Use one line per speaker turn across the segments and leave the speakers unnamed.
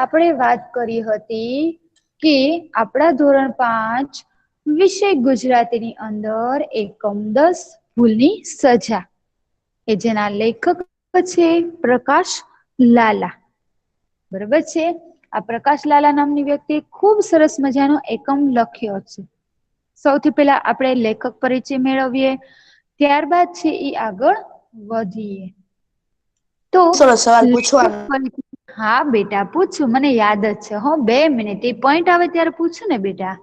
આપણે વાત કરી હતી કે આપણા ધોરણ 5 વિષય ગુજરાતીની અંદર એકમ 10 ભૂલની સજા કે જેના લેખક છે પ્રકાશ લાલા. બરોબર છે. આ પ્રકાશ લાલા નામની વ્યક્તિએ ખૂબ સરસ મજાનો એકમ લખ્યો છે. સૌથી પહેલા આપણે લેખક પરિચય મેળવીએ, ત્યારબાદ છે એ આગળ વધીએ. તો
સવાલ પૂછવાનો.
હા બેટા પૂછું, મને યાદ જ છે. 2 મિનિટ, એ પોઈન્ટ આવે ત્યારે પૂછું ને બેટા.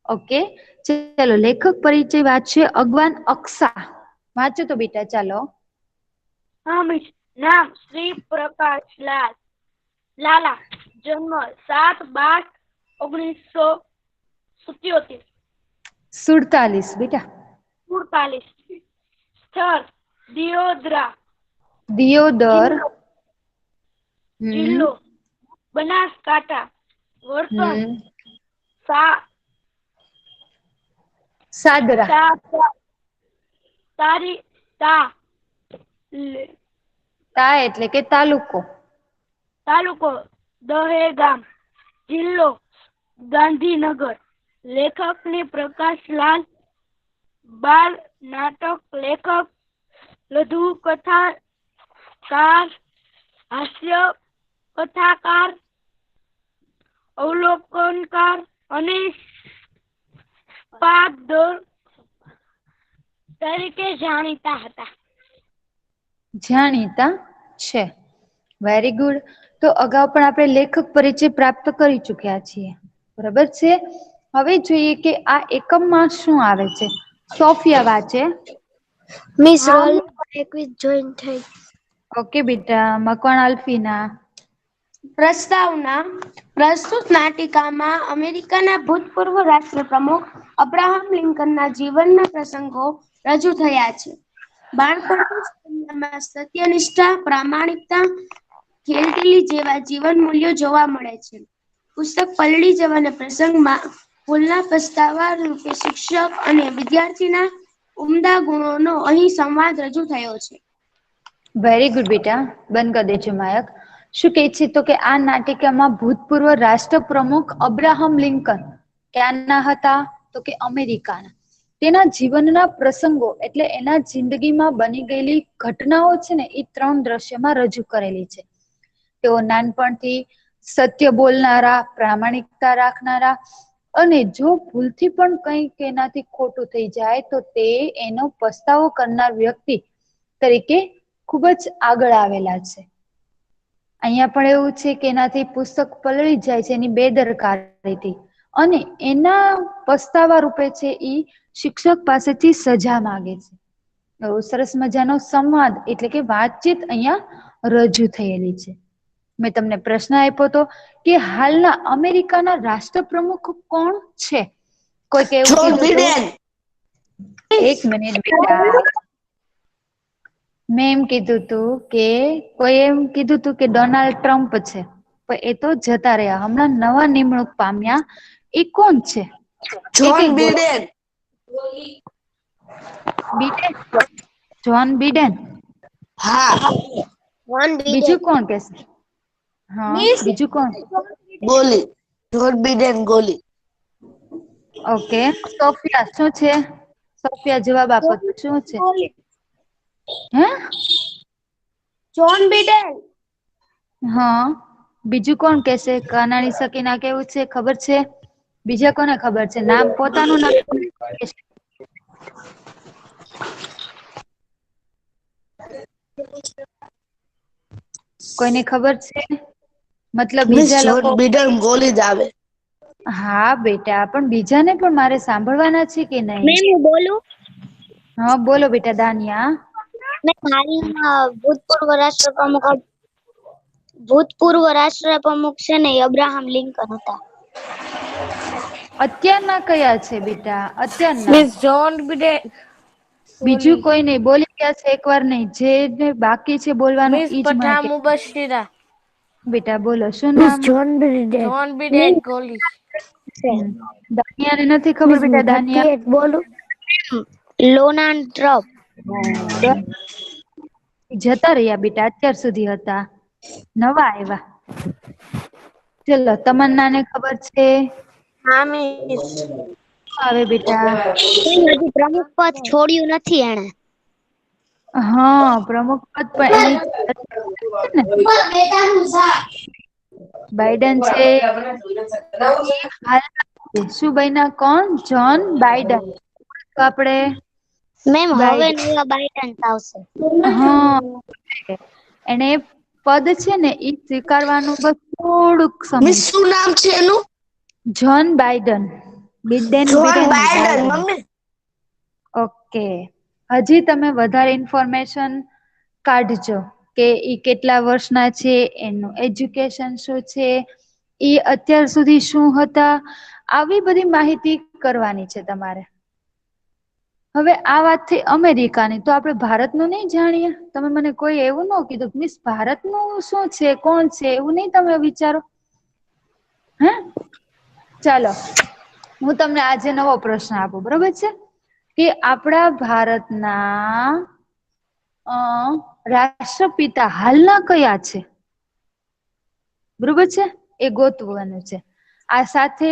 ઓકે ચલો, લેખક પરિચય વાંચશે અગવાન અક્ષા. વાંચો તો બેટા ચાલો.
હા મિસ. નામ શ્રી પ્રકાશ લાલા. જન્મ 7/12/1977.
47 બેટા.
47. સ્થળ દિયોદરા.
દિયોદર.
જિલ્લો બનાસકાંઠા. વર્તન
સાદરા. તા એટલે કે તાલુકો.
તાલુકો દહેગામ. જિલ્લો ગાંધીનગર. લેખક ને પ્રકાશલાલ. બાળ નાટક લેખક, લઘુ કથાકાર, હાસ્ય કથાકાર, અવલોકનકાર અને તરીકે જાણીતા હતા.
જાણીતા છે. Very good. તો અગાઉ પણ આપણે લેખક પરિચય પ્રાપ્ત કરી ચુક્યા છીએ. બરાબર છે. હવે જોઈએ કે આ એકમમાં શું આવે છે. સોફિયા વાંચે.
મિસ રોલ નંબર 21 જોઈન થઈ.
ઓકે બેટા. મકવાણ અલ્ફીના.
પ્રસ્તાવના. પ્રસ્તુત નાટિકામાં અમેરિકાના ભૂતપૂર્વ રાષ્ટ્રપ્રમુખ અબ્રાહમ લિંકનના જીવનના પ્રસંગો રજૂ થયા છે. બાળપણમાં સત્યનિષ્ઠા, પ્રામાણિકતા, ખેલદિલી જેવા જીવન મૂલ્યો જોવા મળે છે. પુસ્તક પલળી જવાના પ્રસંગમાં ભૂલના પસ્તાવા રૂપે શિક્ષક અને વિદ્યાર્થીના ઉમદા ગુણોનો અહીં સંવાદ રજૂ થયો છે.
વેરી ગુડ બેટા. બંધ કરી દેજો માયક. શું કે છે તો કે આ નાટિકામાં ભૂતપૂર્વ રાષ્ટ્રપ્રમુખ અબ્રાહમ લિંકન ક્યાંના હતા તો કે અમેરિકાના. તેના જીવનના પ્રસંગો એટલે એના જિંદગીમાં બની ગયેલી ઘટનાઓ છે ને એ 3 દ્રશ્યમાં રજૂ કરેલી છે. તેઓ નાનપણથી સત્ય બોલનારા, પ્રામાણિકતા રાખનારા અને જો ભૂલથી પણ કંઈક એનાથી ખોટું થઈ જાય તો તે એનો પસ્તાવો કરનાર વ્યક્તિ તરીકે ખૂબ જ આગળ આવેલા છે. અહીંયા પણ એવું છે કે એનાથી પુસ્તક પલળી જાય છે એની બેદરકારીથી, અને એના પસ્તાવા રૂપે છે ઈ શિક્ષક પાસેથી સજા માંગે છે. એવો સરસ મજાનો સંવાદ એટલે કે વાતચીત અહીંયા રજૂ થયેલી છે. મેં તમને પ્રશ્ન આપ્યો હતો કે હાલના અમેરિકાના રાષ્ટ્રપ્રમુખ કોણ છે? કોઈક એવું
જોન
કીધું હતું.
બિડેન.
1 મિનિટ બેટા. મેં એમ કીધું તું કે કોઈ એમ કીધું તું કે ડોનાલ્ડ ટ્રમ્પ છે, પણ એ તો જતા રહ્યા. હમણાં નવા નિમણૂક પામ્યા એ કોણ છે? એક
જોન
બોલો.
બિડેન.
બીડેન. John Biden.
હા.
બીજું કોણ કેશે? હા
મિસ
બીજું કોણ?
Goli. John Biden Goli.
Okay. Sofia શું છે? સોફિયા જવાબ આપો શું છે? હે?
John Biden.
હા. બીજું કોણ કેશે? કાનાણી સકીના કેવું છે ખબર છે? બીજા કોને ખબર છે? નામ પોતાનું નામ કોઈને ખબર છે? મતલબ
મિસ
બીજા
જોન
લોકો.
બિડેન ગોલી જ આવે.
હા બેટા, પણ બીજાને પણ મારે સાંભળવાના છે કે નહીં?
મેમ હું બોલું?
હા બોલો બેટા દાનિયા.
ભૂતપૂર્વ રાષ્ટ્રપ્રમુખ છે ને એ અબ્રાહમ લિંકન હતા.
અત્યારના કયા છે બેટા? અત્યારના.
Miss John Biden.
બીજું કોઈ નહીં. બોલી ગયા છે એકવાર નહીં. જે બાકી છે બોલવાનું
મિસ
ઈ જ મને
પઠા
કે.
મુબશિરા.
બેટા બોલો શું
મિસ
નામ?
જોન બિડેન ગોલી.
દાનિયાને નથી ખબર બેટા. દાનિયા
બોલું? Donald Trump.
જતા રહ્યા બેટા. અત્યાર સુધી હતા. નવા આવ્યા. ચલો તમન્નાને ખબર છે?
હા મિસ.
શું આવે બેટા?
હજી પ્રમુખ પદ છોડ્યું નથી એને.
હા પ્રમુખ પદ પણ એની છે ને બાઇડન છે. શું બન્યા કોણ? John Biden. તો આપણે
મેમ હવે
બાઇડન.
નવા બાઇડન્સ આવશે.
હા એને પદ છે ને ઈ સ્વીકારવાનું બસ થોડુંક સમય
મિસ શું નામ છે એનું?
John Biden. Biden
John
Biden નહીં,
બાઇડન
બાઇડન.
મમ્મી.
ઓકે હજી તમે વધારે ઇન્ફોર્મેશન કાઢજો કે ઈ કેટલા વર્ષના છે, એનું એજ્યુકેશન શું છે, ઈ અત્યાર સુધી શું હતા, આવી બધી માહિતી કરવાની છે તમારે. હવે આ વાત થઈ અમેરિકાની, તો આપણે ભારતનું નહીં જાણીએ? તમે મને કોઈ એવું ન કીધું મિસ ભારતનું શું છે, કોણ છે, એવું નહીં તમે વિચારો? હે ચાલો હું તમને આજે નવો પ્રશ્ન આપું, બરોબર છે? કે આપણા ભારતના રાષ્ટ્રપિતા હાલના કયા છે? બરોબર છે, એ ગોતવાનું છે. આ સાથે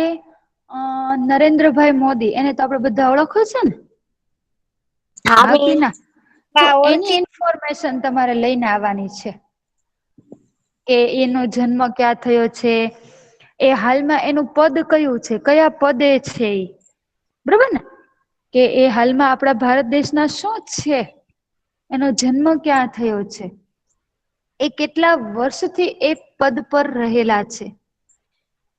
નરેન્દ્રભાઈ મોદી, એને તો આપડે બધા ઓળખો છે ને? હા કે ના? તો
હા
એની
ઓળખી.
ઇન્ફોર્મેશન તમારે લઈને આવવાની છે કે એનો જન્મ ક્યાં થયો છે, એ હાલમાં એનું પદ કયું છે, કયા પદે છે ઈ, બરોબર ને? કે એ હાલમાં આપણા ભારત દેશના શું છે, એનો જન્મ ક્યાં થયો છે, એ કેટલા વર્ષથી એ પદ પર રહેલા છે,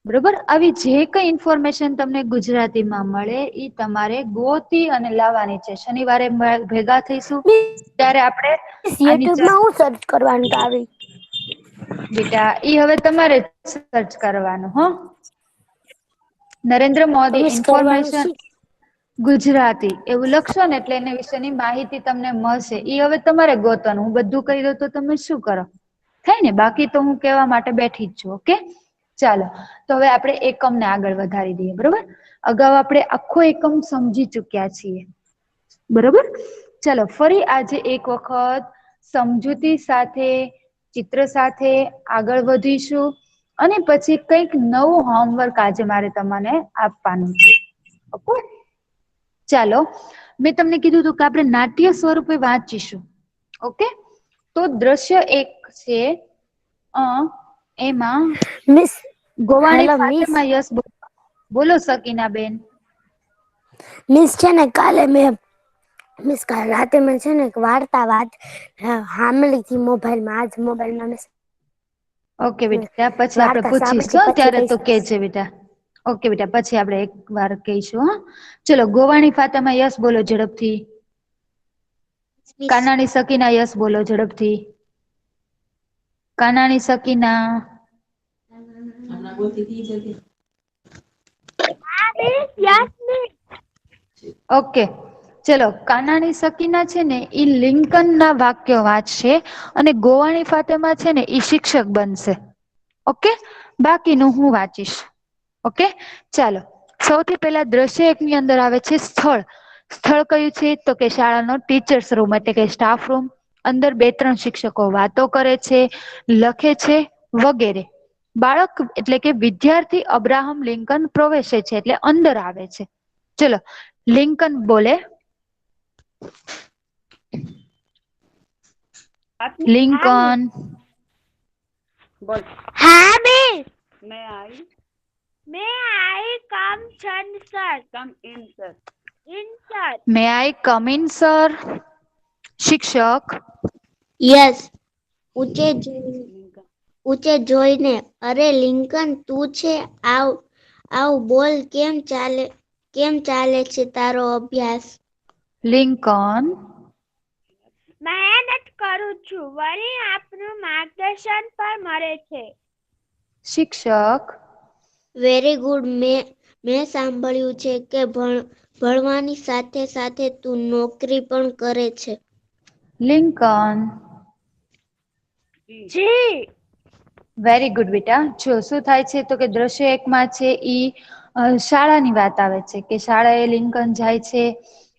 બરોબર? આવી જે કઈ ઇન્ફોર્મેશન તમને ગુજરાતીમાં મળે ઈ તમારે ગોતી અને લાવવાની છે. શનિવારે ભેગા થઈશું ત્યારે આપણે
મિસ
આની
યુટ્યુબમાં હું સર્ચ કરવાનું તો આવી?
બેટા ઈ હવે તમારે સર્ચ કરવાનું હો. નરેન્દ્ર
તો
મોદી
મિસ કરવાનું
ઇન્ફોર્મેશન
શું?
ગુજરાતી એવું લખશો ને એટલે એના વિશેની માહિતી તમને મળશે. ઈ હવે તમારે ગોતવાનું. હું બધું કહી દઉં તો તમે શું કરો? થાય ને? બાકી તો હું કેવા માટે બેઠી જ છું. ઓકે ચાલો તો હવે આપણે એકમને આગળ વધારી દઈએ, બરોબર? અગાઉ આપણે આખો એકમ સમજી ચુક્યા છીએ, બરોબર? ચાલો ફરી આજે એક વખત સમજૂતી સાથે, ચિત્ર સાથે આગળ વધીશું અને પછી કઈક નવું હોમવર્ક આજે મારે તમને આપવાનું છે. ઓકે ચાલો મેં તમને કીધું હતું કે આપણે નાટ્ય સ્વરૂપે વાંચીશું. ઓકે તો દ્રશ્ય એક છે, એમાં
miss
Govani
hello miss.
Fatema yes બોલો સકીના બેન.
મિસ છે ને કાલે રાતે મેં છે ને એક વાર્તા સાંભળી હતી મોબાઈલમાં. આજ મોબાઈલમાં મિસ
ઓકે બેટા પછી આપણે
વાર્તા સાંભળી
પૂછીશું
પછી
ત્યારે
કહીશ
તો કે છે બેટા. ઓકે બેટા પછી આપણે એક વાર કહીશું. હા ચલો ગોવાણી ફાતેમા યસ બોલો ઝડપથી. કાનાની સકીના યસ બોલો ઝડપથી. કાનાની સકીના. ઓકે ચલો કાનાની સકીના છે ને ઈ લિંકન ના વાક્ય વાંચશે અને ગોવાણી ફાતેમા છે ને ઈ શિક્ષક બનશે. ઓકે બાકીનું હું વાંચીશ. ઓકે ચાલો સૌથી પહેલા દ્રશ્ય એકની અંદર આવે છે સ્થળ. સ્થળ કયું છે તો કે શાળાનો ટીચર્સ રૂમ એટલે કે સ્ટાફ રૂમ. અંદર 2-3 શિક્ષકો વાતો કરે છે, લખે છે વગેરે. બાળક એટલે કે વિદ્યાર્થી અબ્રાહમ લિંકન પ્રવેશે છે એટલે અંદર આવે છે. ચલો લિંકન બોલે. લિંકન.
હા miss. May I come in, sir? Come in, sir. In, sir.
May I come in sir? શિક્ષક.
યસ. ઊંચે જોઈને, અરે લિંકન તું છે? આવ બોલ, કેમ ચાલે છે તારો અભ્યાસ?
લિંકન.
મહેનત કરું છું, વળી આપનું માર્ગદર્શન પણ મળે છે.
શિક્ષક.
Very good. મેં સાંભળ્યું છે કે ભણવાની સાથે સાથે તું નોકરી પણ કરે છે.
લિંકન.
જી.
વેરી ગુડ બેટા. જો શું થાય છે તો કે દ્રશ્ય એકમાં છે ઈ શાળાની વાત આવે છે કે શાળા એ લિંકન જાય છે,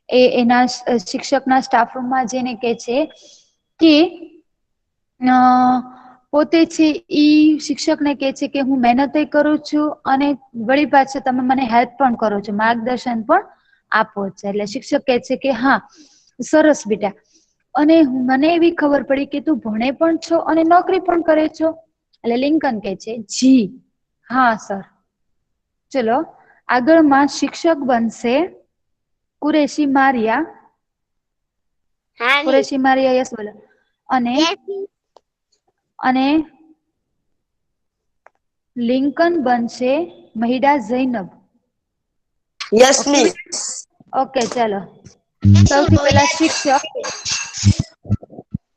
એ એના શિક્ષકના સ્ટાફ રૂમમાં જઈને કે છે કે પોતે છે ઈ શિક્ષકને કહે છે કે હું મહેનત કરું છું અને વળી પાછા તમે મને હેલ્પ પણ કરો છો, માર્ગદર્શન પણ આપો છો. એટલે શિક્ષક કહે છે કે હા સરસ બેટા, અને મને એવી ખબર પડી કે તું ભણે પણ છો અને નોકરી પણ કરે છો. એટલે લિંકન કહે છે જી હા સર. ચલો આગળમાં શિક્ષક બનશે કુરેશી મારિયા.
હા ની
કુરેશી મારિયા યસ બોલો. અને અને લિંકન બનશે Mahida Zainab.
Yes
okay
miss.
Okay ચાલો સૌથી પહેલા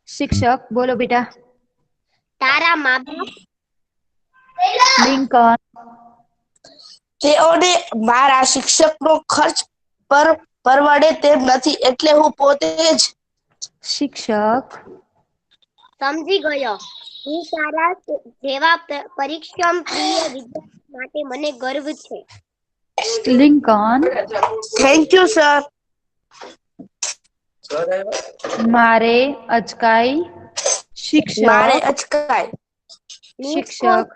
શિક્ષક બોલો બેટા.
તારા મા બાપ
લિંકન
તેઓને મારા શિક્ષકનો ખર્ચ પરવડે તેમ નથી, એટલે હું પોતે જ.
શિક્ષક
સમજી ગયો. હું તારા જેવા પરિશ્રમ પ્રિય વિદ્યાર્થી માટે મને ગર્વ છે.
Lincoln
thank you sir.
મારે અચકાઈ.
મારે
શિક્ષક
અચકાય.
શિક્ષક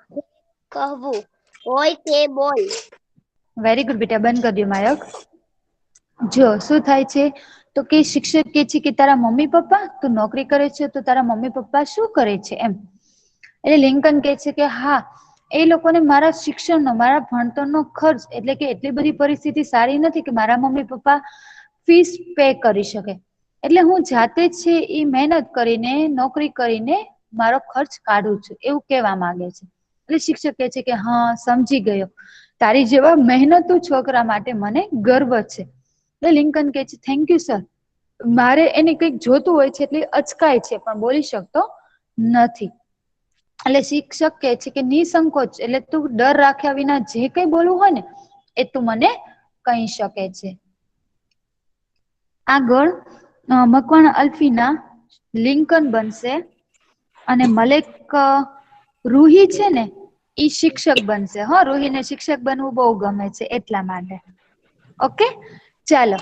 કહવું હોય તે બોલ.
વેરી ગુડ બેટા, બંધ કરી દો માયક. જો શું થાય છે તો કે શિક્ષક કે છે કે તારા મમ્મી પપ્પા તું નોકરી કરે છે તો તારા મમ્મી પપ્પા શું કરે છે એમ. એટલે લિંકન કે છે કે હા એ લોકોને મારા શિક્ષણનો મારા ભણતરનો ખર્ચ, એટલે કે એટલી બધી પરિસ્થિતિ સારી નથી કે મારા મમ્મી પપ્પા ફીસ પે કરી શકે, એટલે હું જાતે જ છે ઈ મહેનત કરીને નોકરી કરીને મારો ખર્ચ કાઢું છું એવું કેવા માંગે છે. એટલે શિક્ષક કહે છે કે હા સમજી ગયો, તારી જેવા મહેનતુ છોકરા માટે મને ગર્વ છે. એટલે લિંકન કે છે થેન્ક યુ સર. મારે એને કંઈક જોતું હોય છે એટલે અચકાય છે પણ બોલી શકતો નથી. એટલે શિક્ષક કે છે કે નિસંકોચ, એટલે તું ડર રાખ્યા વિના જે કઈ બોલવું હોય ને એ તું મને કહી શકે છે. આગળ મકવાણા અલ્ફીના લિંકન બનશે અને મલેક રૂહી છે ને ઈ શિક્ષક બનશે. હા રૂહીને શિક્ષક બનવું બહુ ગમે છે એટલા માટે. ઓકે ચાલો.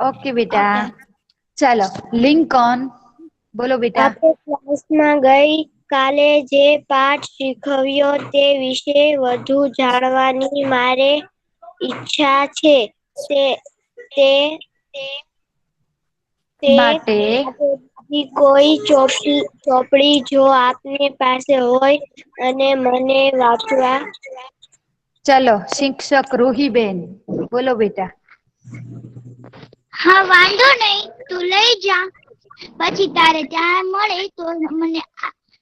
ઓકે બેટા ચાલો લિંકન બોલો બેટા.
આપણે ક્લાસમાં ગઈ કાલે જે પાઠ શીખવ્યો તે વિશે વધુ જાણવાની મારે ઈચ્છા છે. તે તે તે
માટે
બીજી કોઈ ચોપડી જો આપની પાસે હોય અને મને વાંચવા.
ચલો શિક્ષક રૂહીબેન બોલો બેટા.
હા વાંધો નહીં, તું લઈ જા. પછી તારે ટાઈમ મળે તો મને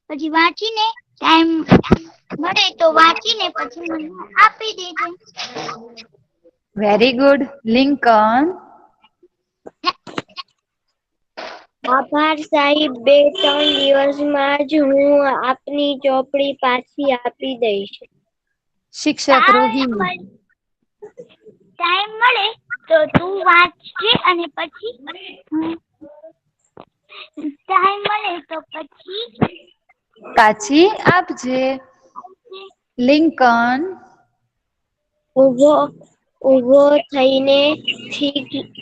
પછી વાંચીને ટાઈમ મળે તો વાંચીને પછી મને આપી દેજે.
Very good Lincoln.
આભાર સાહેબ, 2-3 દિવસમાં જ હું આપની ચોપડી પાછી આપી દઈશ.
શિક્ષક રૂહી
ટાઈમ મળે તો તું વાંચજે અને પછી ટાઈમ મળે તો પછી
પાછી આપજે. લિંકન
ઊભો થઈને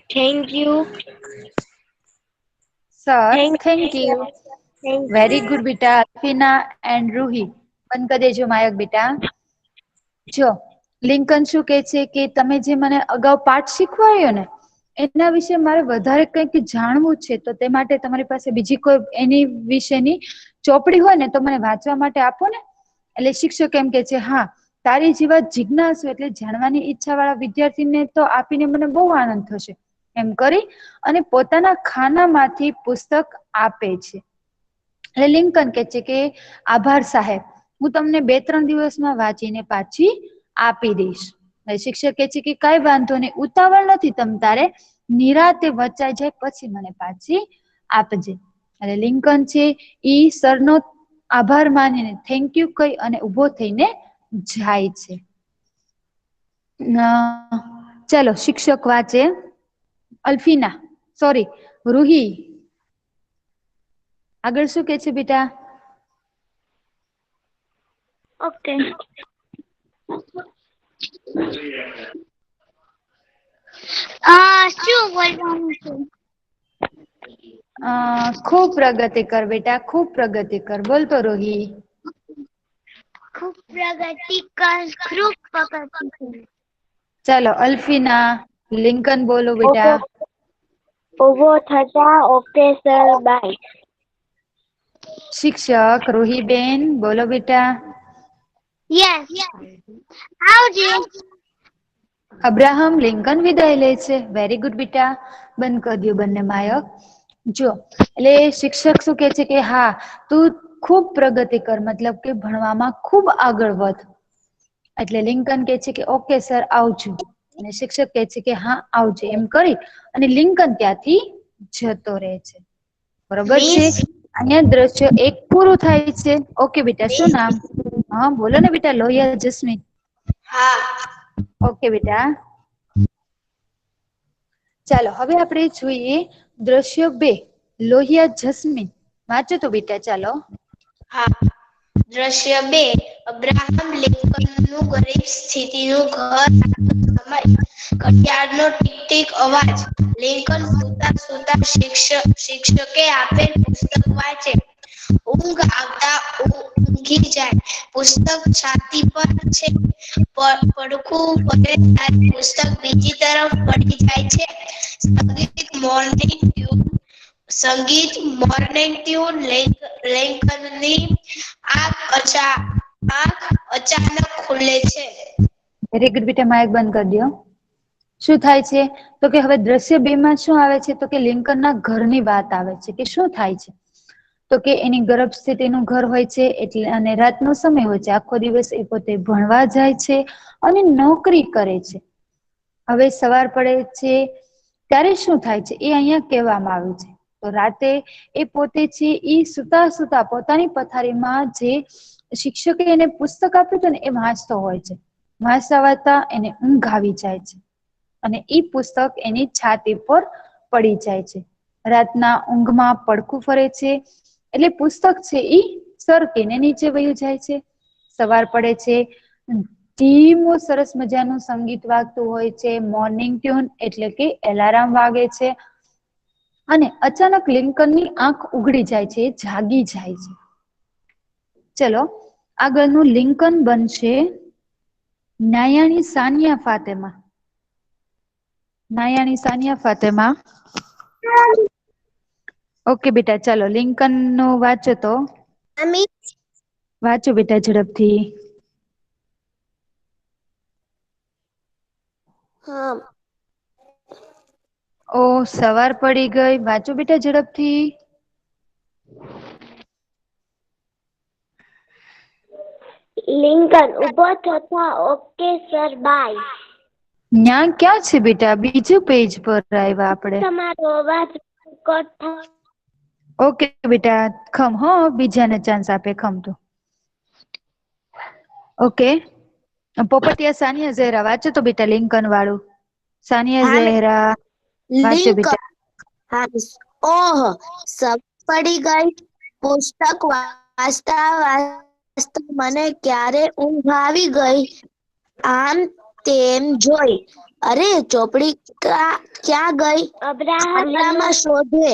thank you
sir thank you.
Thank
very
you.
Good બેટા અલ્ફીના એન્ડ રૂહી. બંધ કરી દેજો માયક બેટા. જો લિંકન શું કે છે કે તમે જે મને અગાઉ પાઠ શીખવાડ્યો ને એના વિશે મારે વધારે કંઈક જાણવું છે, તો તે માટે તમારી પાસે બીજી કોઈ એની વિશેની ચોપડી હોય ને તો મને વાંચવા માટે આપો ને. એટલે શિક્ષક એમ કે છે હા તારી જેવા જિજ્ઞાસુ એટલે જાણવાની ઈચ્છા વાળા વિદ્યાર્થીને તો આપીને મને બહુ આનંદ થશે એમ કરી અને પોતાના ખાનામાંથી પુસ્તક આપે છે. એટલે લિંકન કે છે કે આભાર સાહેબ, હું તમને 2-3 દિવસમાં વાંચીને પાછી આપી દઈશ. શિક્ષક કે છે કે કઈ વાંધો નહી, ઉતાવળ નથી તમ તારે, નિરાતે વચાઈ જાય પછી મને પાછી આપજે. એટલે લિંકન છે ઈ સરનો આભાર માનીને થેન્ક યુ કહી અને ઉભો થઈને જાય છે. ચાલો શિક્ષક વાંચે અલ્ફીના સોરી રૂહી આગળ શું કે છે બેટા.
ઓકે. શું બોલવાનું છે?
ખૂબ પ્રગતિ કર બેટા, ખૂબ પ્રગતિ કર. બોલતો રોહી.
ખૂબ પ્રગતિ કર, ખૂબ પ્રગતિ કર.
ચાલો અલ્ફીના. લિંકન બોલો બેટા.
ઉભો થતા ઓકે સર બાય.
શિક્ષક રોહીબેન બોલો બેટા.
યસ, આવજે.
અબ્રાહમ લિંકન વિદાય લે છે. વેરી ગુડ બેટા. બંધ કરી દો બંને માયક. જો એટલે શિક્ષક શું કે છે કે હા તું ખૂબ પ્રગતિ કર, મતલબ કે ભણવામાં ખૂબ આગળ વધ. એટલે લિંકન કે છે કે ઓકે સર આવજો, અને શિક્ષક કે છે કે હા આવજે, એમ કરી અને લિંકન ત્યાંથી જતો રહે છે. બરોબર છે.
મિસ
અહીંયા દ્રશ્ય એક પૂરું થાય છે. ઓકે બેટા, શું નામ? હા બોલો ને બેટા. લોહિયા જસ્મીન.
હા.
ઓકે બેટા. ચાલો હવે આપણે જોઈએ દ્રશ્ય 2, લોહિયા જસ્મીન. વાંચો તો બેટા ચાલો.
હા. દ્રશ્ય 2, અબ્રાહમ લિંકનનું ગરીબ સ્થિતિનું ઘર. સમય ઘડિયાળનો ટીક ટીક અવાજ. લિંકન સૂતા સૂતા શિક્ષકે આપેલ પુસ્તક વાંચે. ઊંઘ આવતા ઊંઘી જાય. પુસ્તક છાતી પર છે. પડખું ફરે ત્યારે પુસ્તક બીજી તરફ પડી જાય છે. સંગીત મોર્નિંગ ટ્યુન. લિંકનની આંખ અચાનક ખુલે છે.
વેરી ગુડ બેટા. માઇક બંધ કરી દો. શું થાય છે તો કે હવે દ્રશ્ય 2 માં શું આવે છે તો કે લિંકનના ઘરની વાત આવે છે કે શું થાય છે તો કે એની ગર્ભ સ્થિતિનું ઘર હોય છે, એટલે અને રાતનો સમય હોય છે. આખો દિવસ એ પોતે ભણવા જાય છે અને નોકરી કરે છે. હવે સવાર પડે છે ત્યારે શું થાય છે એ અહિયાં કહેવામાં આવ્યું છે. તો રાતે એ પોતે છે એ સુતા સુતા પોતાની પથારીમાં જે શિક્ષકે એને પુસ્તક આપ્યું હતું ને એ વાંચતો હોય છે. વાંચતા વાંચતા એને ઊંઘ આવી જાય છે અને ઈ પુસ્તક એની છાતી પર પડી જાય છે. રાતના ઊંઘમાં પડખું ફરે છે એટલે પુસ્તક છે ઈ સરકીને નીચે વયું જાય છે. સવાર પડે છે, ધીમું સરસ મજાનું સંગીત વાગતું હોય છે. મોર્નિંગ ટ્યુન એટલે કે એલાર્મ વાગે છે અને અચાનક લિંકનની આંખ ઉઘડી જાય છે, જાગી જાય છે. ચલો આગળનું લિંકન બનશે નાયાણી સાનિયા ફાતેમા. નાયાણી સાનિયા ફાતેમા. ઓકે બેટા ચાલો લિંકન નું વાંચો તો. વાંચો બેટા ઝડપથી.
હા.
ઓ સવાર પડી ગઈ. વાંચો બેટા ઝડપથી.
લિંકન ઉભો થતા ઓકે સર બાય.
ન્યા ક્યાં છે બેટા? બીજું પેજ પર આવ્યા આપણે.
તમારો અવાજ કટ થાય.
ઓકે બેટા ખમ હો, બીજાને ચાન્સ આપે ખમ તું. ઓકે પોપટિયા સાનિયા ઝેરા વાંચો તો બેટા લિંકન વાળું. સાનિયા
હા મેં
ઝેરા વાંચો
લિંકન.
બેટા.
હા ઓહ સબ પડી ગઈ. પુસ્તક વાંચતા વાંચતા મને ક્યારે ઊંઘ આવી ગઈ. આમ તેમ જોઈ. અરે ચોપડી ક્યાં ગઈ? ખાટલામાં શોધે.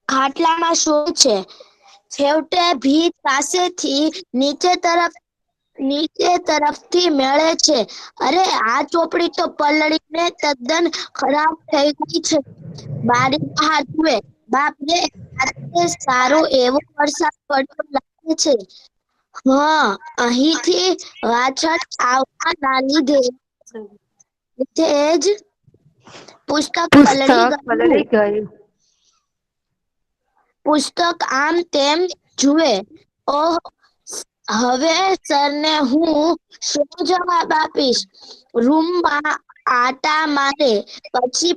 ખાટલામાં શું છે? છેવટે ભીત પાસેથી નીચે તરફથી મળે છે. અરે આ ચોપડી તો પલળીને તદ્દન ખરાબ થઈ ગઈ છે. બારી બહાર જુએ. બાપરે આજે સારો એવો વરસાદ પડતો લાગે છે. હા અહીંથી વાછટ આવવાના લીધે જ પુસ્તક પલળી
પુસ્તક
ગયું.
પલળી ગયું.
પુસ્તક આમ તેમ જુએ. ઓહ હવે સરને હું શું જવાબ આપીશ? રૂમમાં આટા મારે. પછી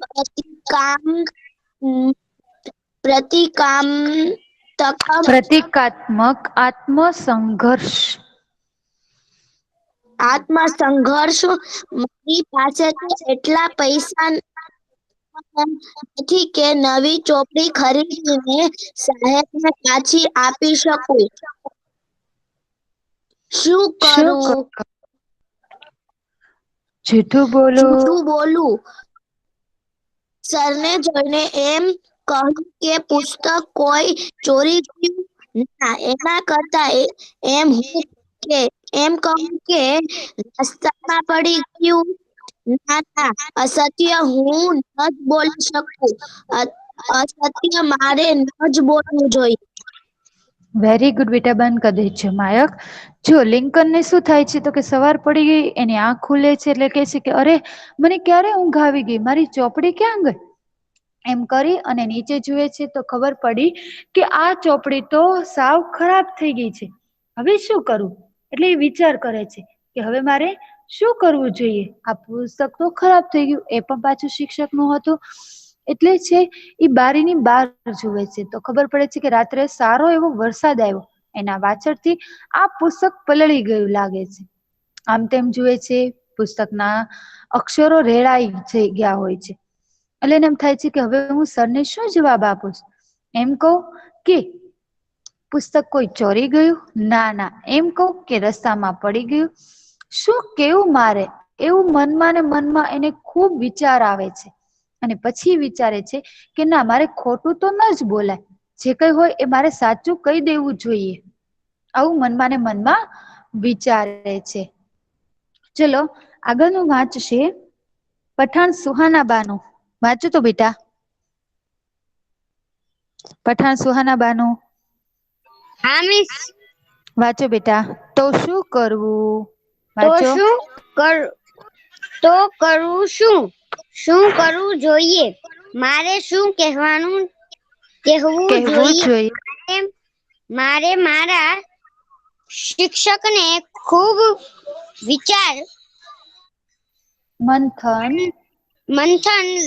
પ્રતિકાત્મક આત્મસંઘર્ષ.
આત્મસંઘર્ષ. મારી પાસે તો એટલા પૈસા નથી કે નવી ચોપડી ખરીદીને સાહેબને પાછી આપી શકું. શું કરું?
જૂઠું બોલો.
જૂઠું બોલું. સરને જોઈને એમ કહ્યું કે પુસ્તક કોઈ ચોરી ગયું ના, એના કરતા એમ કહું કે રસ્તામાં પડી ગયું. ના ના, અસત્ય હું ન જ બોલી શકું. અસત્ય મારે ન જ બોલવું જોઈએ.
વેરી ગુડ બેટા, બંધ કરી દેજો માયક. જો લિંકન ને શું થાય છે તો કે સવાર પડી ગઈ, એની આંખ ખુલે છે એટલે કે છે કે અરે મને ક્યારે ઊંઘ આવી ગઈ, મારી ચોપડી ક્યાં ગઈ? એમ કરી અને નીચે જુએ છે તો ખબર પડી કે આ ચોપડી તો સાવ ખરાબ થઈ ગઈ છે. હવે શું કરવું? એટલે એ વિચાર કરે છે કે હવે મારે શું કરવું જોઈએ? આ પુસ્તક તો ખરાબ થઈ ગયું, એ પણ પાછું શિક્ષક નું હતું. એટલે છે એ બારીની બહાર જુએ છે તો ખબર પડે છે કે રાત્રે સારો એવો વરસાદ આવ્યો, એના વાછળથી આ પુસ્તક પલળી ગયું લાગે છે. આમ તેમ જુએ છે, પુસ્તકના અક્ષરો રેડાઈ જઈ ગયા હોય છે. એટલે એને એમ થાય છે કે હવે હું સરને શું જવાબ આપું? એમ કહું કે પુસ્તક કોઈ ચોરી ગયું? ના ના, એમ કહું કે રસ્તામાં પડી ગયું. શું કેવું મારે? એવું મનમાં ને મનમાં એને ખૂબ વિચાર આવે છે. અને પછી વિચારે છે કે ના, મારે ખોટું તો ન જ બોલાય, જે કઈ હોય એ મારે સાચું કહી દેવું જોઈએ. આવું મનમાં ને મનમાં વિચારે છે. ચલો આગળનું વાંચશે પઠાણ સુહાના બાનું. વાંચો તો બેટા, પઠાણ સુહાના બાનું.
હા મિસ.
વાંચો બેટા. તો શું કરવું?
તો
વાંચો.
કરવું શું? શું કરવું જોઈએ? મારે શું કહેવું જોઈએ? મારે મારા શિક્ષકને ખૂબ વિચાર
મંથન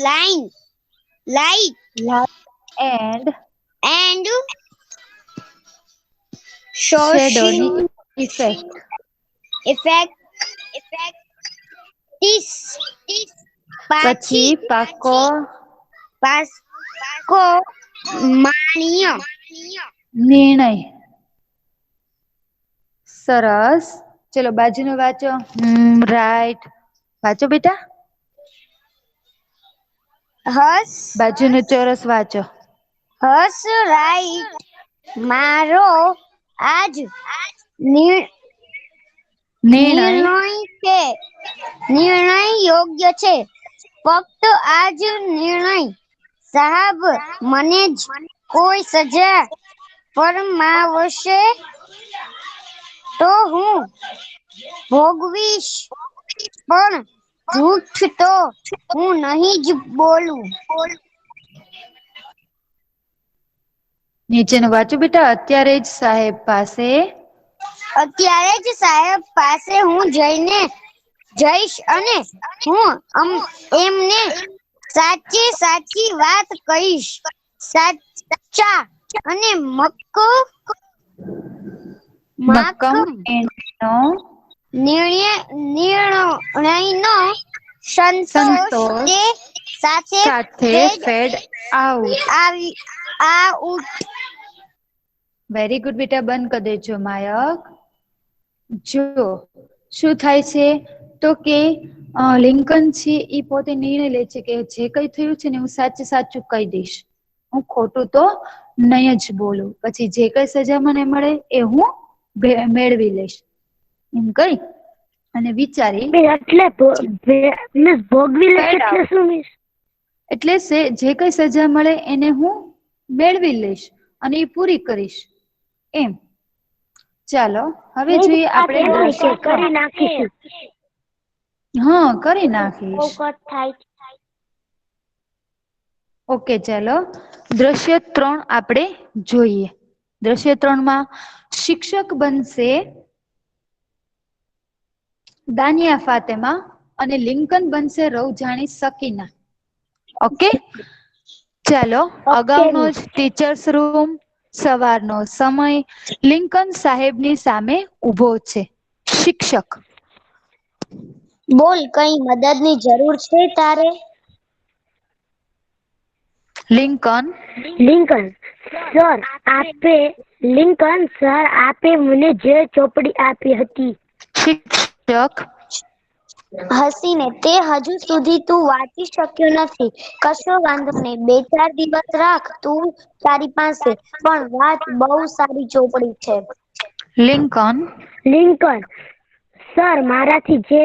લાઈટ
એન્ડ
શોષિંગ
ઇફેક્ટ પછી પાકો
માન્ય
નિર્ણય. સરસ. ચલો બાજુનું વાંચો. રાઈટ. વાંચો બેટા. બાજુનું ચોરસ વાંચો.
રાઈટ. મારો આજ નિર્ણય યોગ્ય છે. ફક્ત આજ નિર્ણય સાહેબ મને જ કોઈ સજા ફરમાવશે તો હું ભોગવીશ, પણ જૂઠ તો હું નહીં જ બોલું.
નીચેનું વાંચો બેટા. અત્યારે જ સાહેબ પાસે
હું જઈશ અને હું એમને સાચી વાત કહીશ. સાચા અને
મક્કમ
નિર્ણયનો સંતોષ
સાથે ફેડ
આઉટ.
વેરી ગુડ બેટા, બંધ કરી દેજો માયક. જો શું થાય છે તો કે લિંકન છે એ પોતે નિર્ણય લે છે કે જે કઈ થયું છે ને હું સાચું કહી દઈશ, હું ખોટું તો નહીં જ બોલું. પછી જે કઈ સજા મને મળે એ હું મેળવી લઈશ એમ કઈ અને વિચારી
ભોગવી લે એટલે શું મિસ?
એટલે જે કઈ સજા મળે એને હું મેળવી લઈશ અને એ પૂરી કરીશ એમ. ચાલો હવે જોઈએ આપણે
કરી નાખીશું.
હા, કરી નાખીશ. ઓકે, ચાલો દ્રશ્ય 3 આપણે જોઈએ. દ્રશ્ય 3 માં શિક્ષક બનશે દાનિયા ફાતેમા અને લિંકન બનશે રૌજાણી સકીના. ઓકે, ચાલો. અગાઉનો જ ટીચર્સ રૂમ, સવારનો સમય, લિંકન સાહેબની સામે ઉભો છે. શિક્ષક:
બોલ, કઈ મદદની જરૂર છે તારે?
લિંકન:
સર આપે મને જે ચોપડી આપી હતી.
શિક્ષક:
હસીને, તે હજુ સુધી તું વાંચી શક્યો નથી. કશો વાંધો નહીં, 2-4 દિવસ રાખ તું તારી પાસે. પણ વાત બહુ સારી ચોપડી છે.
લિંકન.
લિંકન, સર, મારાથી જે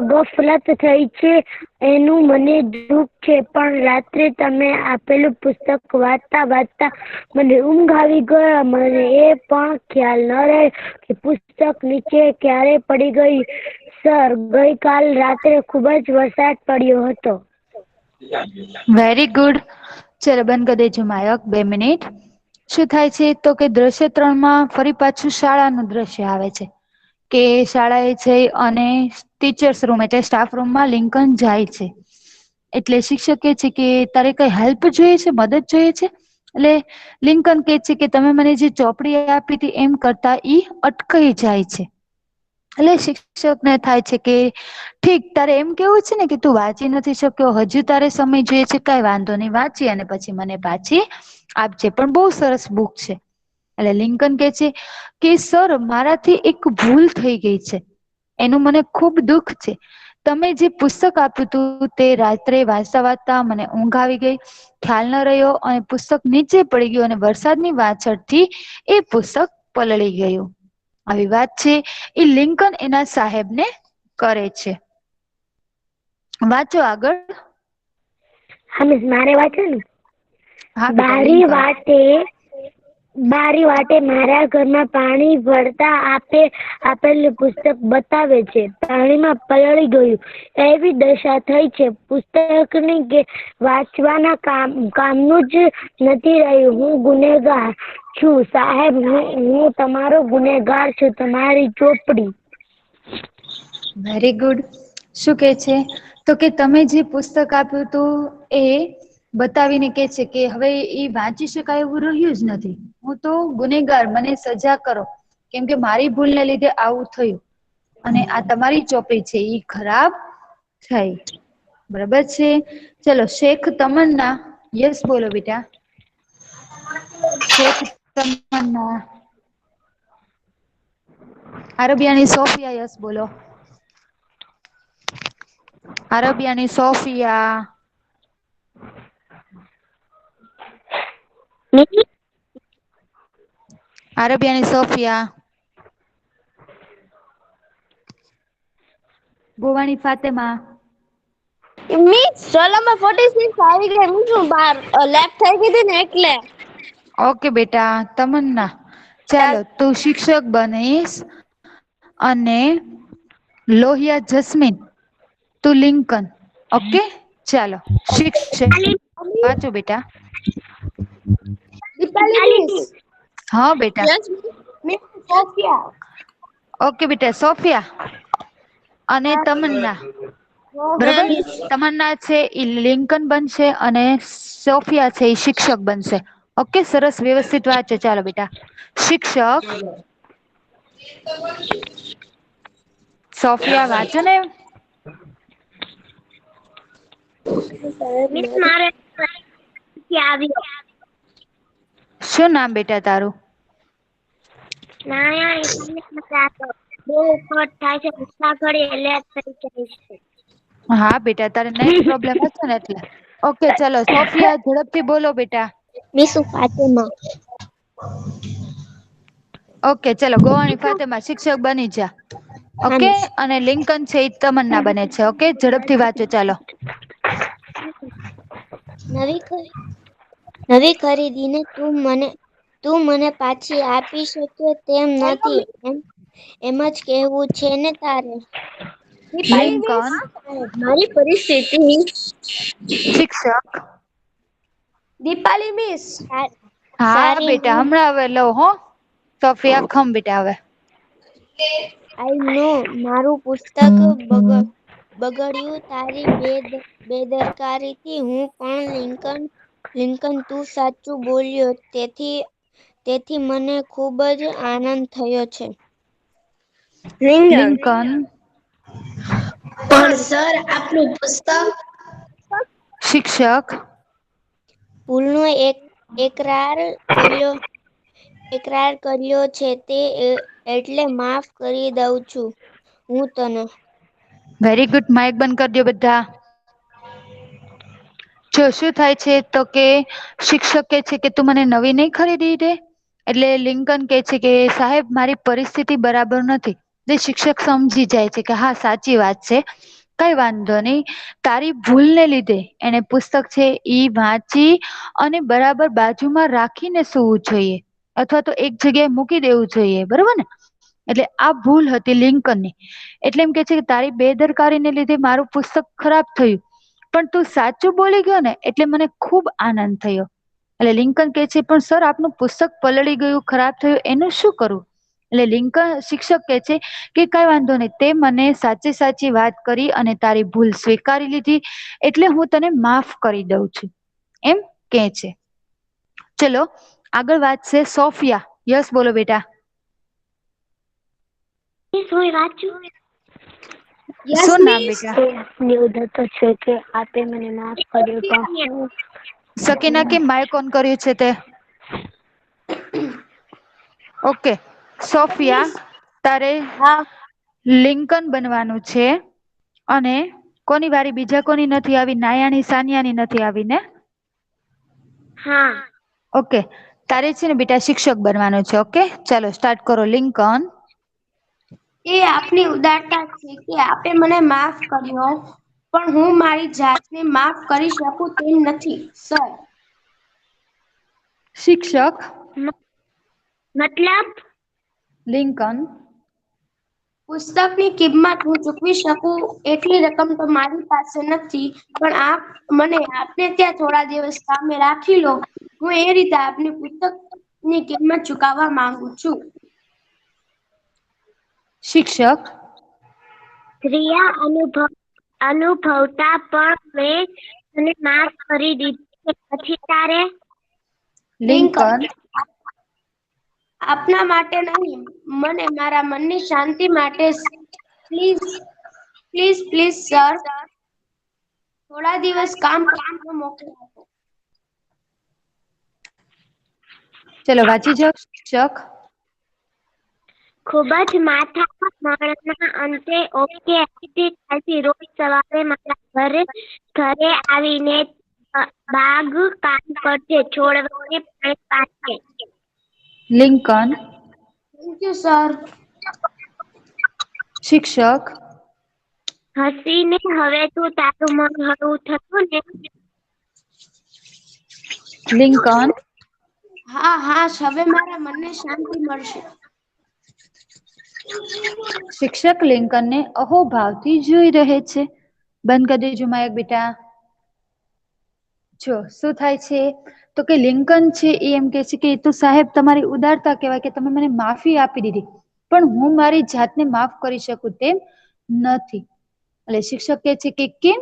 ગફલત થઈ છે એનું મને દુઃખ છે, પણ રાત્રે તમે આપેલું પુસ્તક વાંચતા વાંચતા મને ઊંઘ આવી ગઈ. મને એ પણ ખ્યાલ ન રહ્યો કે પુસ્તક નીચે ક્યારે પડી ગઈ. સર, ગઈકાલ રાત્રે ખૂબ જ વરસાદ પડ્યો હતો.
Very good. ચલો બંધ કરી દેજો માયક, 2 મિનિટ. શું થાય છે તો કે દ્રશ્ય 3 માં ફરી પાછું શાળાનું દ્રશ્ય આવે છે કે શાળાએ જઈ અને ટીચર્સ રૂમ એટલે સ્ટાફ રૂમમાં લિંકન જાય છે. એટલે શિક્ષક કહે છે કે તારે કઈ હેલ્પ જોઈએ છે, મદદ જોઈએ છે? એટલે લિંકન કહે છે કે તમે મને જે ચોપડી આપી હતી એમ કરતા ઈ અટકાઈ જાય છે. એટલે શિક્ષકને થાય છે કે ઠીક, તારે એમ કેવું છે ને કે તું વાંચી નથી શક્યો, હજુ તારે સમય જોઈએ છે, કઈ વાંધો નહીં, વાંચી અને પછી મને પાછી આપજે. પણ બહુ સરસ બુક છે. એટલે લિંકન કહે છે કે સર, મારાથી એક ભૂલ થઈ ગઈ છે, એનું મને ખૂબ દુઃખ છે. તમે જે પુસ્તક આપ્યું હતું તે રાત્રે વાંચતા વાંચતા મને ઊંઘ આવી ગઈ, ખ્યાલ ન રહ્યો અને પુસ્તક નીચે પડી ગયું અને વરસાદની વાછળથી એ પુસ્તક પલળી ગયું. આવી વાત છે એ લિંકન એના સાહેબને કરે છે. વાંચો આગળ.
હા મિસ, મારે વાંચવાનું.
હા બેટા,
બારી વાટે મારા ઘરમાં પાણી ભરતા આપેલું પુસ્તક બતાવે છે. પાણીમાં પલળી ગયું એવી દશા થઈ છે. પુસ્તકની કે વાંચવાના કામનું જ નથી રહ્યું. હું ગુનેગાર છું સાહેબ, હું તમારો ગુનેગાર છું. તમારી ચોપડી.
Very good. શું કે છે તો કે તમે જે પુસ્તક આપ્યું હતું એ બતાવીને કે છે કે હવે એ વાંચી શકાય એવું રહ્યું જ નથી. હું તો ગુનેગાર, મને સજા કરો, કેમ કે મારી ભૂલને લીધે આવું થયું અને આ તમારી ચોપડી છે ઈ ખરાબ થઈ. બરાબર છે. ચલો શેખ તમન્ના, યસ બોલો બેટા. શેખ તમન્ના. અરબિયાની સોફિયા, યસ બોલો. Arabiyani Sofia. Arabiyani Sofia. Govani Fatema.
Miss, roll number 46 આવી ગઈ. હું શું બહાર લેફ્ટ થઈ ગઈ હતી ને એટલે.
ઓકે બેટા. તમન્ના, ચાલો તું શિક્ષક બનીશ અને લોહિયા જસ્મીન, તું લિંકન. ઓકે ચાલો. શિક્ષક વાંચો બેટા.
દીપાલી મિસ.
હા બેટા.
Yes miss, Sophia.
ઓકે બેટા. સોફિયા અને તમન્ના, બરોબર. તમન્ના છે ઈ લિંકન બનશે અને સોફિયા છે ઈ શિક્ષક બનશે. ઓકે, સરસ, વ્યવસ્થિત વાંચો. ચાલો બેટા. શિક્ષક. સોફિયા વાંચો ને.
મિસ, મારે આવ્યો.
શું નામ બેટા તારું?
બહુ કટ થાય છે. ગુસ્સા કરી લેટ થઈ જાય છે.
હા બેટા, તારે નેટ પ્રોબ્લેમ હશે ને એટલે. ઓકે ચલો સોફિયા, ઝડપથી બોલો બેટા.
મિસ ફાતિમા.
ઓકે ચલો. ગોવાણી ફાતેમા, શિક્ષક બની જા.
હા
ઓકે.
મિસ.
અને લિંકન છે ઈ તમન્ના બને છે. ઓકે, ઝડપથી વાંચો. ચાલો.
નવી ખરીદીને તું મને પાછી આપી શકે તેમ નથી, એમ જ કહેવું છે ને તારે?
લિંકન.
મારી પરિસ્થિતિ.
શિક્ષક.
દીપાલી મિસ.
હા
સારી
બેટા, હમણાં હવે લઉં હો. સોફિયા ખમ બેટા હવે.
આઈ નો મારું પુસ્તક બગડ્યું તારી બેદરકારીથી. હું પણ લિંકન, તું સાચું બોલ્યો, તેથી મને ખૂબ જ આનંદ થયો છે.
લિંકન.
પણ સર, આપનું પુસ્તક.
શિક્ષક.
ભૂલનો એકરાર કર્યો છે તે એટલે માફ કરી દઉં છું હું તને.
Very good. માઇક બંધ કરી દો બધા. જો શું થાય છે તો કે શિક્ષક કહે છે કે તું મને નવી નહીં ખરીદી દે. એટલે લિંકન કહે છે કે સાહેબ મારી પરિસ્થિતિ બરાબર નથી. જે શિક્ષક સમજી જાય છે કે હા સાચી વાત છે, કઈ વાંધો નહીં, તારી ભૂલને લીધે એને પુસ્તક છે ઈ વાંચી અને બરાબર બાજુમાં રાખીને સૂવું જોઈએ અથવા તો એક જગ્યાએ મૂકી દેવું જોઈએ, બરોબર ને? એટલે આ ભૂલ હતી લિંકનની. એટલે એમ કે છે કે તારી બેદરકારીને લીધે મારું પુસ્તક ખરાબ થયું, પણ તું સાચું બોલી ગયો ને એટલે મને ખૂબ આનંદ થયો. એટલે લિંકન કહે છે પણ સર આપનું પુસ્તક પલળી ગયું, ખરાબ થયું, એનું શું કરું? એટલે લિંકન શિક્ષક કહે છે કે કઈ વાંધો નહીં, તે મને સાચી સાચી વાત કરી અને તારી ભૂલ સ્વીકારી લીધી એટલે હું તને માફ કરી દઉં છું, એમ કહે છે. ચલો આગળ વાત છે સોફિયા. યસ બોલો બેટા.
હું વાંચું.
શું નામ બેટા?
નિવેદન તો છે કે આપે મને માફ કર્યો પણ
સકીના કે માઇક ઓન કર્યું છે તે? ઓકે સોફિયા, તારે લિંકન બનવાનું છે અને કોની વારી? બીજા કોની નથી આવી? નાયાની સાનિયાની નથી આવી ને?
હા.
ઓકે તારે છે ને બેટા શિક્ષક બનવાનું છે. ઓકે ચાલો સ્ટાર્ટ કરો. લિંકન,
એ આપની ઉદારતા છે કે આપે મને માફ કર્યો, પણ હું મારી જાતને માફ કરી શકું તેમ નથી સર.
શિક્ષક
મતલબ?
લિંકન,
પુસ્તકની કિંમત હું ચૂકવી શકું એટલી રકમ તો મારી પાસે નથી, પણ આપ મને આપને ત્યાં થોડા દિવસ કામે રાખી લો, હું એ રીતે આપની પુસ્તકની કિંમત ચૂકવવા માંગુ છું.
શિક્ષક
ક્રિયા અનુભવતા પણ મેં તને માફ કરી દીધી, પછી તારે?
લિંકન,
આપના માટે નહીં, મને મારા મનની શાંતિ માટે. પ્લીઝ પ્લીઝ પ્લીઝ સર, થોડા દિવસ કામ કરવા મોકલો.
ચલો વાંચી જાઓ. શિક્ષક
ખૂબ જ માથાના અંતે ઓકે કાલથી રોજ સવારે મારા ઘરે આવીને બાગ કામ કરજે, છોડવાને પાણી પાજે.
Lincoln,
thank you sir.
શિક્ષક
હસીને, હવે તું તારું મન હળવું થયું ને?
લિંકન,
હા હા, હવે મારા મનને શાંતિ મળશે.
શિક્ષક લિંકનને અહોભાવથી જોઈ રહે છે. બંધ કરી દેજો માયક બેટા. જો શું થાય છે તો કે લિંકન છે એ એમ કે છે કે એ તો સાહેબ તમારી ઉદારતા કહેવાય કે તમે મને માફી આપી દીધી, પણ હું મારી જાતને માફ કરી શકું તેમ નથી. એટલે શિક્ષક કહે છે કે કેમ?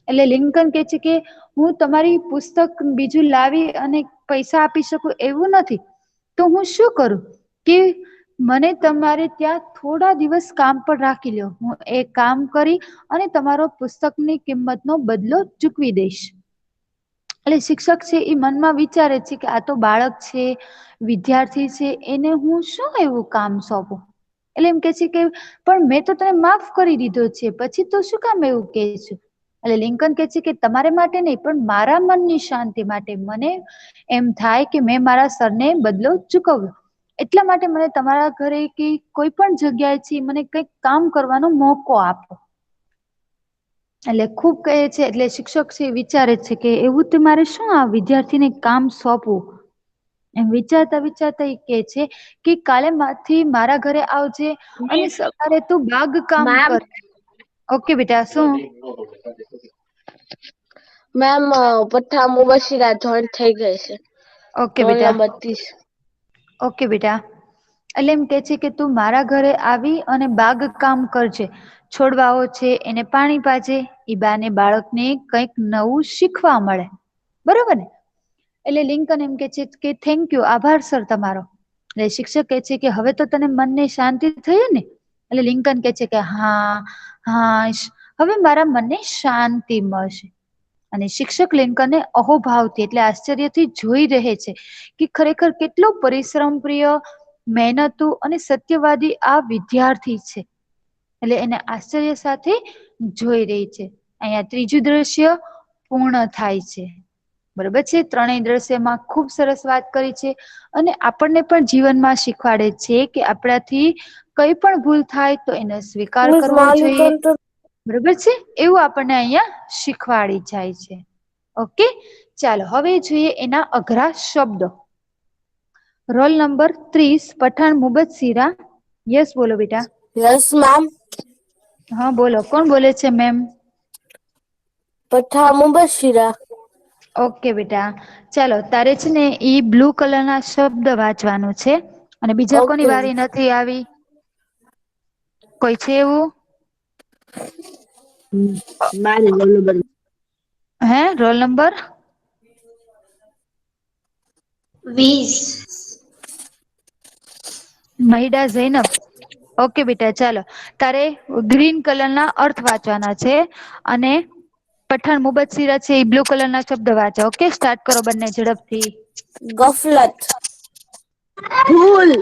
એટલે લિંકન કહે છે કે હું તમારી પુસ્તક બીજું લાવી અને પૈસા આપી શકું એવું નથી, તો હું શું કરું કે મને તમારે ત્યાં થોડા દિવસ કામ પર રાખી લો, હું એ કામ કરી અને તમારો પુસ્તકની કિંમતનો બદલો ચૂકવી દઈશ. એટલે શિક્ષક છે એ મનમાં વિચારે છે કે આ તો બાળક છે, વિદ્યાર્થી છે, એને હું શું એવું કામ સોંપું? એટલે એમ કે છે કે પણ મેં તો તને માફ કરી દીધો છે, પછી તો શું કામ એવું કહે છે? એટલે લિંકન કહે છે કે તમારે માટે નહીં, પણ મારા મનની શાંતિ માટે મને એમ થાય કે મેં મારા સરને બદલો ચૂકવ્યો, એટલા માટે મને તમારા ઘરે કે કોઈ પણ જગ્યાએથી મને કંઈક કામ કરવાનો મોકો આપો. એટલે ખૂબ કહે છે. એટલે શિક્ષક છે વિચારે છે કે એવું તો મારે શું આ વિદ્યાર્થીને કામ સોંપવું? એમ વિચારતા વિચારતા એ કહે છે કે કાલે માંથી મારા ઘરે આવજે અને સવારે તું બાગ કામ કર. ઓકે બેટા. શું?
મેમ પઠ્ઠા મુબશિરા જોઈન થઈ ગઈ છે.
ઓકે
રોલ
બેટા.
નંબર 30.
ઓકે બેટા. એટલે એમ કે છે કે તું મારા ઘરે આવી અને બાગ કામ કરજે, છોડવાઓ છે એને પાણી પાજે, ઈ બાને બાળકને કંઈક નવું શીખવા મળે, બરોબર ને? એટલે લિંકન એમ કે છે કે થેન્ક યુ, આભાર સર તમારો. એટલે શિક્ષક કહે છે કે હવે તો તને મનને શાંતિ થઈ ને? એટલે લિંકન કહે છે કે હા હા, હવે મારા મનને શાંતિ મળશે. અને શિક્ષક લિંકનને અહોભાવથી એટલે આશ્ચર્યથી જોઈ રહે છે કે ખરેખર કેટલો પરિશ્રમ પ્રિય, મહેનતુ અને સત્યવાદી આ વિદ્યાર્થી છે. એટલે એને આશ્ચર્ય સાથે જોઈ રહી છે. અહીંયા ત્રીજું દ્રશ્ય પૂર્ણ થાય છે. બરોબર છે. ત્રણેય દ્રશ્યમાં ખૂબ સરસ વાત કરી છે અને આપણને પણ જીવનમાં શીખવાડે છે કે આપણાથી કઈ પણ ભૂલ થાય તો એને સ્વીકાર કરવો જોઈએ. બરોબર છે. એવું આપણને અહીંયા શીખવાડી જાય છે. ઓકે, ચાલો હવે જોઈએ એના અઘરા શબ્દો. Roll number 30 Pathan Mubassira. Yes બોલો બેટા.
Yes ma'am.
હા બોલો, કોણ બોલે છે મેમ?
પઠાણ મુબસ્સીરા.
ઓકે બેટા, ચાલો તારે છે ને ઈ બ્લુ કલર ના શબ્દ વાંચવાનું છે અને બીજા કોની
ઓકે.
વારી નથી આવી? કોઈ છે એવું?
મારી રોલ નંબર
હે રોલ નંબર
20.
મહિડા ઝૈનબ. ઓકે બેટા, ચાલો તારે ગ્રીન કલર ના અર્થ વાંચવાના છે અને પઠાણ મુબસ્સીરા છે એ બ્લુ કલર ના શબ્દ વાંચો. ઓકે, સ્ટાર્ટ કરો બંને ઝડપથી.
ગફલત, ભૂલ,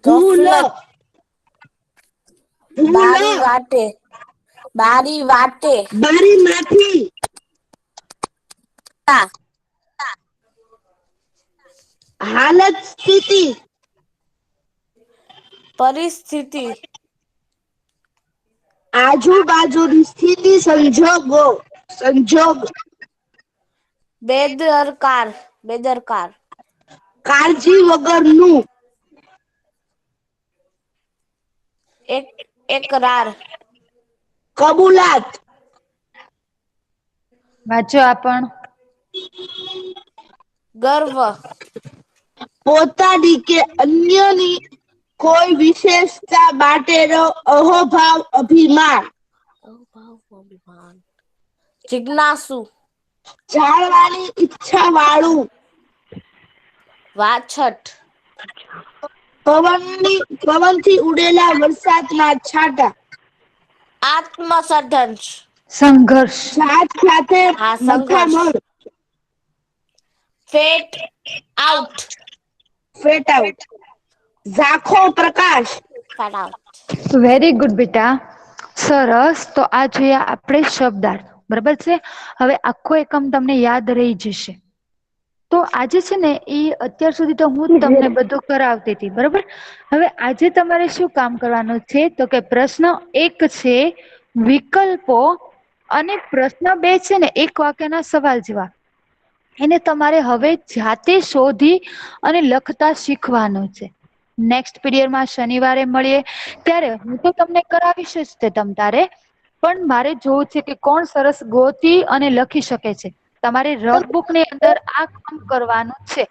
ગફલત, બારી વાટે, બારી વાટે, બારી માંથી, હાલત, સ્થિતિ, પરિસ્થિતિ, આજુબાજુની સ્થિતિ, સંજોગો, સંજોગ, બેદરકાર, બેદરકાર, કાળજી વગરનું, એકરાર, કબૂલાત,
વાંચો આપણ.
ગર્વ, પોતાની કે અન્યની કોઈ વિશેષતા માટેનો અહોભાવ, અભિમાન, જિજ્ઞાસુ, જાણવાની ઈચ્છા વાળું, વાછટ, પવનથી ઉડેલા વરસાદના છાંટા, આત્મસંઘર્ષ,
સંઘર્ષ,
જાત સાથે મથામણ, ફેટ આઉટ, ફેટ આઉટ, ઝાંખો પ્રકાશ, ફેટ આઉટ.
વેરી ગુડ બેટા, સરસ. તો આ જોઈએ આપણે શબ્દાર્થ. બરાબર છે. હવે આખો એકમ તમને યાદ રહી જશે. તો આજે છે ને એ અત્યાર સુધી તો હું જ તમને બધું કરાવતી હતી. બરોબર. હવે આજે તમારે શું કામ કરવાનું છે તો કે પ્રશ્ન 1 છે વિકલ્પો અને પ્રશ્ન 2 છે ને એક વાક્યના સવાલ જવાબ. એને તમારે હવે જાતે શોધી અને લખતા શીખવાનું છે. નેક્સ્ટ પીરિયડમાં શનિવારે મળીએ ત્યારે હું તો તમને કરાવીશ જ તે તમ તારે, પણ મારે જોવું છે કે કોણ સરસ ગોતી અને લખી શકે છે. તમારે રફબુક ની અંદર આ કામ કરવાનું છે.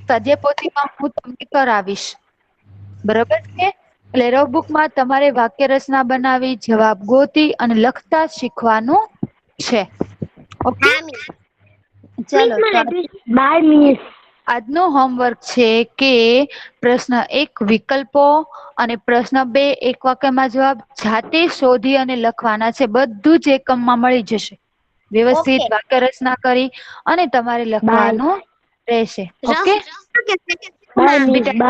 સ્વાધ્યાયપોથીમાં હું તમને કરાવીશ. બરોબર છે. એટલે રફબુકમાં તમારે વાક્ય રચના બનાવી, જવાબ ગોતી અને લખતા શીખવાનું છે. ઓકે, ચાલો
બાય મિસ.
આજનું હોમવર્ક છે કે પ્રશ્ન 1 વિકલ્પો અને પ્રશ્ન 2 એક વાક્યમાં જવાબ જાતે શોધી અને લખવાના છે. બધું જ એકમમાં મળી જશે. વ્યવસ્થિત વાક્ય રચના કરી અને તમારે
બાય
લખવાનું રહેશે. Okay
bye miss. બાય.